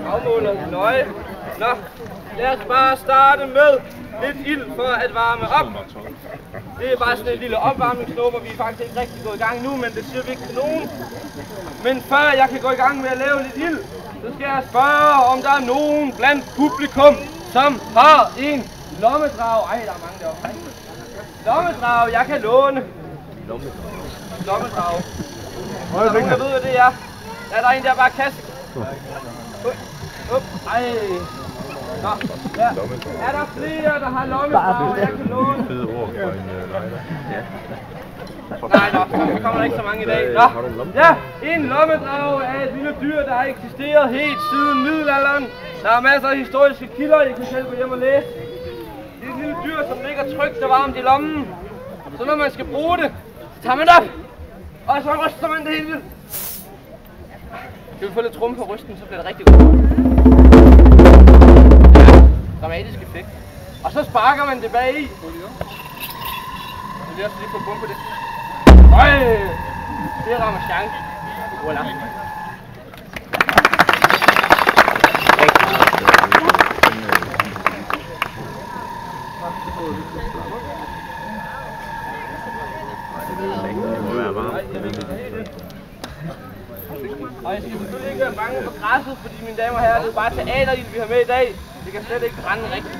Afmåler nøje. Nå, lad os bare starte med lidt ild for at varme op. Det er bare sådan et lille opvarmningsnummer, vi er faktisk ikke rigtig gået i gang nu, men det siger vi ikke til nogen. Men før jeg kan gå i gang med at lave lidt ild, så skal jeg spørge, om der er nogen blandt publikum, som har en lommedrag. Ej, der er mange deroppe. Lommedrag, jeg kan låne. Lommedrag. Er der nogen, der ved, hvad det er? Er der en, der bare kaster? Ej. Nå, ja. Er der flere, der har lommedrag, jeg kan låne? Fede ord for en lejder. Nej, der kommer der ikke så mange i dag. Nå, ja, en lommedrag er et lille dyr, der har eksisteret helt siden middelalderen. Der er masser af historiske kilder, I kan selv gå hjem og læse. Det er et lille dyr, som ligger trygt og varmt i lommen. Så når man skal bruge det, så tager man det op, og så ryster man det helt vildt. Skal vi få lidt trum på rysten, så bliver det rigtig godt. Ja, dramatisk effekt. Og så sparker man det bag i. Så lige få bum på det. Øj! Det rammer chance. Voilà. Og jeg skal selvfølgelig ikke være bange for græsset, fordi mine damer og herrer, det er bare teaterild, vi har med i dag. Det kan slet ikke brænde rigtigt.